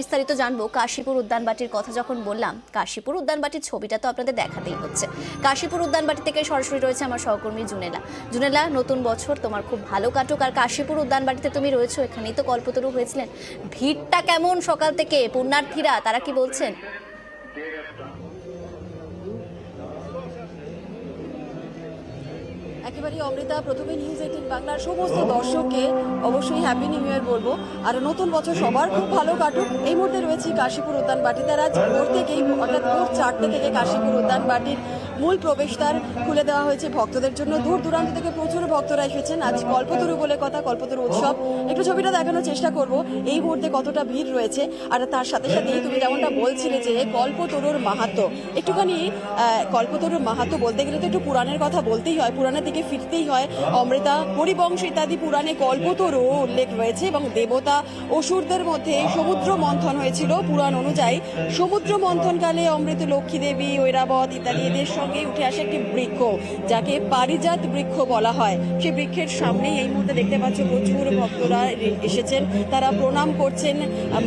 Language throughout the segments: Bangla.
বিস্তারিত জানবো কাশীপুর উদ্যানবাটির কথা। যখন বললাম কাশীপুর উদ্যানবাটির ছবিটা তো আপনাদের দেখাতেই হচ্ছে। কাশীপুর উদ্যানবাটি থেকে সরাসরি রয়েছে আমার সহকর্মী জুনেলা। জুনেলা, নতুন বছর তোমার খুব ভালো কাটুক। আর কাশীপুর উদ্যানবাটিতে তুমি রয়েছো, এখানেই তো কল্পতরু হয়েছিলেন। ভিড়টা কেমন সকাল থেকে? পুণ্যার্থীরা তারা কি বলছেন? একেবারেই অমৃতা, প্রথমে নিউজ 18 বাংলার সমস্ত দর্শককে অবশ্যই হ্যাপি নিউ ইয়ার বলবো। আর নতুন বছর সবার খুব ভালো কাটুক। এই মুহূর্তে রয়েছি কাশীপুর উদ্যানবাটিতে। আজ ভোর থেকেই অর্থাৎ ভোর 4টে থেকে কাশীপুর উদ্যানবাটির মূল প্রবেশদ্বার খুলে দেওয়া হয়েছে ভক্তদের জন্য। দূর দূরান্ত থেকে প্রচুর ভক্তরা এসেছেন। আজ কল্পতরু বলে কথা, কল্পতরু উৎসব। একটু ছবিটা দেখানোর চেষ্টা করব এই মুহূর্তে কতটা ভিড় রয়েছে। আর তার সাথে সাথেই তুমি যেমনটা বলছিলে যে কল্পতরুর মাহাত্ম্য, একটুখানি কল্পতরুর মাহাত্ম্য বলতে গেলে তো একটু পুরাণের কথা বলতেই হয়, পুরাণের দিকে ফিরতেই হয়। অমৃতা, হরিবংশ ইত্যাদি পুরাণে কল্পতরু উল্লেখ রয়েছে এবং দেবতা অসুরদের মধ্যে সমুদ্র মন্থন হয়েছিল। পুরাণ অনুযায়ী সমুদ্র মন্থনকালে অমৃত লক্ষ্মী দেবী, ঐরাবত ইত্যাদি এদের সঙ্গে উঠে আসে একটি বৃক্ষ, যাকে পারিজাত বৃক্ষ বলা হয়। সেই বৃক্ষের সামনেই এই মুহূর্তে দেখতে পাচ্ছ প্রচুর ভক্তরা এসেছেন। তারা প্রণাম করছেন,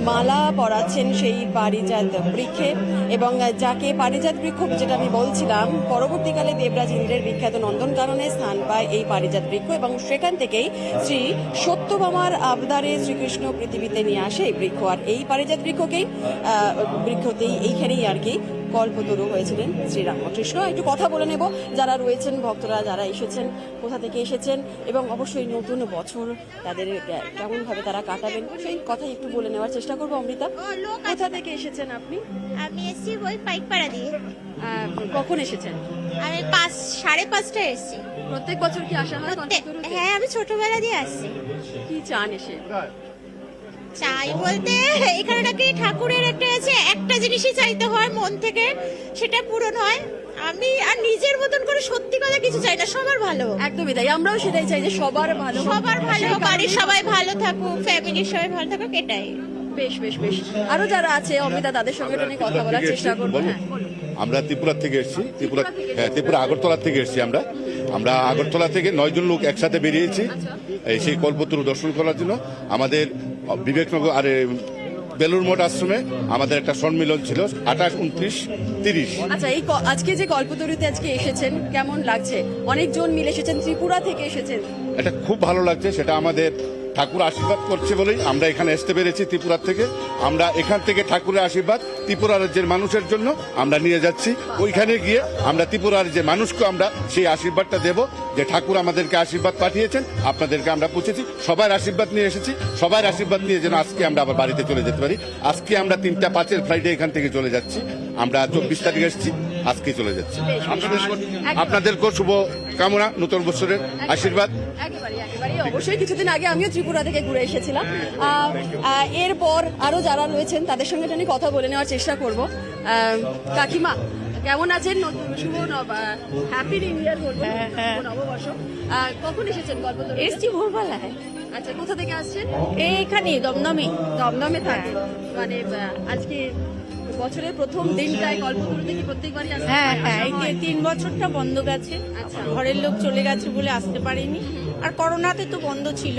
মালা পরাচ্ছেন সেই পারিজাত বৃক্ষে। এবং যাকে পারিজাত বৃক্ষ, যেটা আমি বলছিলাম, পরবর্তীকালে দেবরাজ ইন্দ্রের বিখ্যাত নন্দনকাননে স্থান পায় এই পারিজাত বৃক্ষ এবং সেখান থেকেই শ্রী সত্যভামার আবদারে শ্রীকৃষ্ণ পৃথিবীতে নিয়ে আসে এই বৃক্ষ। আর এই পারিজাত বৃক্ষতেই এইখানেই আর কি কল্পতরু হয়েছিলেন শ্রীরামকৃষ্ণ। একটু কথা বলে নেব যারা রয়েছেন, ভক্তরা যারা এসেছেন, কোথা থেকে এসেছেন এবং অবশ্যই নতুন বছর তাদের কেমন ভাবে তারা কাটাবেন সেই কথা একটু বলে নেওয়ার চেষ্টা করবো। অমৃতা, কোথা থেকে এসেছেন আপনি? আমি এসেছি ওই পাইকপাড়া দিয়ে। কখন এসেছেন? আমি 5:30টায় এসেছি। প্রত্যেক বছর কি আসা হয় কল্পতরুতে? হ্যাঁ, আমি ছোটবেলা দিয়ে আসছি। কি চান এসে? চাই বলতে এখানে নাকি ঠাকুরের একটা জিনিসই চাইতে হয় মন থেকে, সেটা পূরণ হয়। আমি আর নিজের মতন করে সত্যি কথা কিছু চাই না, সবার ভালো। একদমই তাই, আমরাও সেটাই চাই যে সবার ভালো, বাড়ির সবাই ভালো থাকুক, ফ্যামিলির সবাই ভালো থাকুক, এটাই। বেশ বেশ বেশ। আরো যারা আছে অমৃতা, তাদের সঙ্গে একটু কথা বলার চেষ্টা করবো। আমরা ত্রিপুরা থেকে এসেছি, ত্রিপুরা আগরতলা থেকে এসেছি। আমরা আগরতলা থেকে 9 জন লোক একসাথে বেরিয়েছি সেই কল্পতরু দর্শন করার জন্য। আমাদের বিবেকনগর আর বেলুর মঠ আশ্রমে আমাদের একটা সম্মিলন ছিল 28, 29, 30। আচ্ছা, এই আজকে যে কল্পতরুতে আজকে এসেছেন কেমন লাগছে? অনেকজন মিলে এসেছেন, ত্রিপুরা থেকে এসেছেন। এটা খুব ভালো লাগছে। সেটা আমাদের ঠাকুর আশীর্বাদ করছে বলেই আমরা এখানে আসতে পেরেছি ত্রিপুরা থেকে। আমরা এখান থেকে ঠাকুরের আশীর্বাদ ত্রিপুরা রাজ্যের মানুষের জন্য আমরা নিয়ে যাচ্ছি। ওইখানে গিয়ে আমরা ত্রিপুরা রাজ্যের মানুষকে আমরা সেই আশীর্বাদটা দেব, যে ঠাকুর আমাদেরকে আশীর্বাদ পাঠিয়েছেন, আপনাদেরকে আমরা পৌঁছেছি। সবার আশীর্বাদ নিয়ে এসেছি, সবার আশীর্বাদ নিয়ে যেন আজকে আমরা আবার বাড়িতে চলে যেতে পারি। আজকে আমরা 3:05 ফ্লাইটে এখান থেকে চলে যাচ্ছি। আমরা 24 তারিখে এসেছি, আজকে চলে যাচ্ছি। আপনাদেরকেও শুভ কামনা, নতুন বছরের আশীর্বাদ। একেবারে অবশ্যই। কিছুদিন আগে আমিও ত্রিপুরা থেকে ঘুরে এসেছিলাম। এরপর আরো যারা রয়েছেন তাদের সঙ্গে আমি কথা বলে নেওয়ার চেষ্টা করব। কাকিমা, কেমন আছেন? শুভ হ্যাপি নিউ ইয়ার বলবো, নববর্ষ। কখন এসেছেন কল্পতরু? এসছি ভোরবেলায়। আচ্ছা, কোথা থেকে আসছেন? এইখানে দমদমে থাকে। মানে আজকে বছরের প্রথম দিনটায় কল্পতরুতে কি প্রত্যেকবারই আসেন? হ্যাঁ, এই 3 বছরটা বন্ধ গেছে। আচ্ছা, ঘরের লোক চলে গেছে বলে আসতে পারিনি। আর করোনাতে তো বন্ধ ছিল।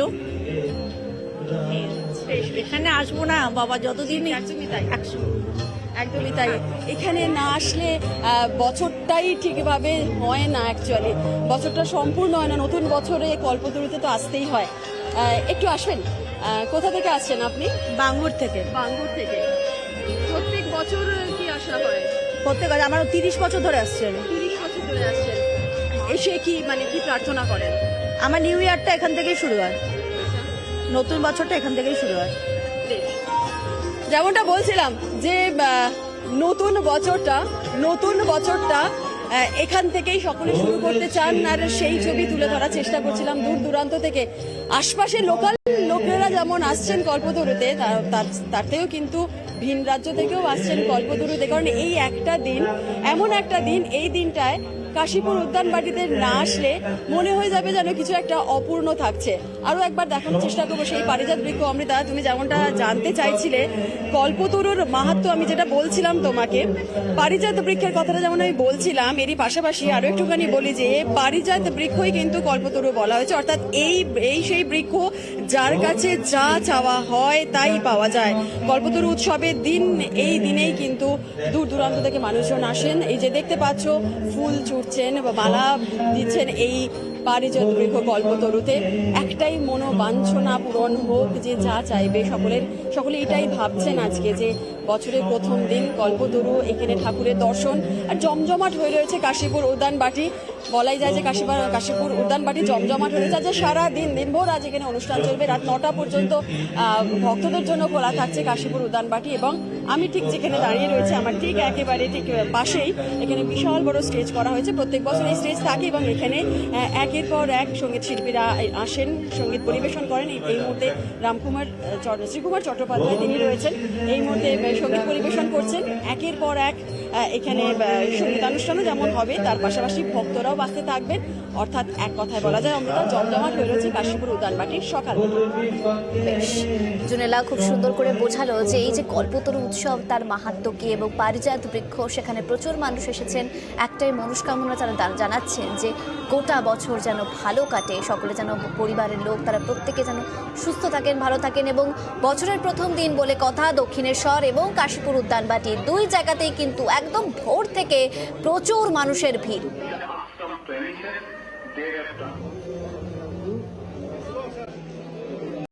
এখানে আসবো না বাবা যতদিন। একদমই তাই, 100। একদমই তাই। এখানে না আসলে বছরটাই ঠিকভাবে হয় না, অ্যাকচুয়ালি বছরটা সম্পূর্ণ হয় না। নতুন বছরে কল্পতরুতে তো আসতেই হয়। একটু আসবেন। কোথা থেকে আসছেন আপনি? বাঙ্গুর থেকে। বাঙ্গুর থেকে। প্রত্যেক বছর কি আসা হয়? প্রত্যেক আমার 30 বছর ধরে আসছে। 30 বছর ধরে আসছেন। এসে কি কি প্রার্থনা করেন? আমার নিউ ইয়ারটা এখান থেকেই শুরু হয়, নতুন বছরটা এখান থেকেই শুরু হয়। যেমনটা বলছিলাম যে নতুন বছরটা এখান থেকেই সকলে শুরু করতে চান। আর সেই ছবি তুলে ধরার চেষ্টা করছিলাম দূর দূরান্ত থেকে। আশপাশের লোকাল লোকেরা যেমন আসছেন কল্পতরুতে, তার থেকেও কিন্তু ভিন রাজ্য থেকেও আসছেন কল্পতরুতে। কারণ এই একটা দিন, এমন একটা দিন, এই দিনটায় কাশীপুর উদ্যানবাটিতে না আসলে মনে হয়ে যাবে যেন কিছু একটা অপূর্ণ থাকছে। আরো একবার দেখানোর চেষ্টা করবো সেই পারিজাত বৃক্ষ। অমৃতা, তুমি যেমনটা জানতে চাইছিলে কল্পতরুর মাহাত্ম্য, আমি যেটা বলছিলাম তোমাকে, পারিজাত বৃক্ষের কথাটা যেমন আমি বলছিলাম, এরই পাশাপাশি আরো একটুখানি বলি যে পারিজাত বৃক্ষই কিন্তু কল্পতরু বলা হয়েছে। অর্থাৎ এই সেই বৃক্ষ যার কাছে যা চাওয়া হয় তাই পাওয়া যায়। কল্পতরু উৎসবের দিন এই দিনেই কিন্তু দূর দূরান্ত থেকে মানুষজন আসেন। এই যে দেখতে পাচ্ছ ফুল ছুটছেন বা মালা দিচ্ছেন এই পারিজাত বৃক্ষ কল্পতরুতে। একটাই মনোবাঞ্ছনা পূরণ হোক, যে যা চাইবে সকলে এটাই ভাবছেন আজকে, যে বছরের প্রথম দিন কল্পতরু, এখানে ঠাকুরের দর্শন আর জমজমাট হয়ে রয়েছে কাশীপুর উদ্যানবাটি। বলাই যায় যে কাশীপুর উদ্যানবাটি জমজমাট হয়ে রয়েছে। যে সারা দিনভর আজ এখানে অনুষ্ঠান চলবে, রাত 9টা পর্যন্ত ভক্তদের জন্য খোলা থাকছে কাশীপুর উদ্যানবাটি। এবং আমি ঠিক যেখানে দাঁড়িয়ে রয়েছে, আমার ঠিক একেবারে ঠিক পাশেই এখানে বিশাল বড় স্টেজ করা হয়েছে। প্রত্যেক বছর এই স্টেজ থাকে এবং এখানে একের পর এক সঙ্গীত শিল্পীরা আসেন, সঙ্গীত পরিবেশন করেন। এই মুহূর্তে শ্রীকুমার চট্টোপাধ্যায় তিনি রয়েছেন, এই মুহূর্তে সঙ্গীত পরিবেশন করছেন। একের পর এক এখানে সঙ্গীতানুষ্ঠানও যেমন হবে, তার পাশাপাশি ভক্তরাও বাঁচতে থাকবেন। অর্থাৎ এক কথায় বলা যায় অমৃতা জমজমাট হয়ে রয়েছে কাশীপুর উদ্যানবাটির সকাল থেকে। বেশ, জুনেলা খুব সুন্দর করে বোঝালো যে এই যে কল্পতরু উৎসব, তার মাহাত্ম্য কি এবং পারিজাত বৃক্ষ, সেখানে প্রচুর মানুষ এসেছেন। একটাই মনস্কামনা তারা জানাচ্ছেন যে গোটা বছর যেন ভালো কাটে, সকলে যেন পরিবারের লোক তারা প্রত্যেকে যেন সুস্থ থাকেন, ভালো থাকেন। এবং বছরের প্রথম দিন বলে কথা, দক্ষিণেশ্বর এবং কাশীপুর উদ্যানবাটি দুই জায়গাতেই কিন্তু একদম ভোর থেকে প্রচুর মানুষের ভিড়।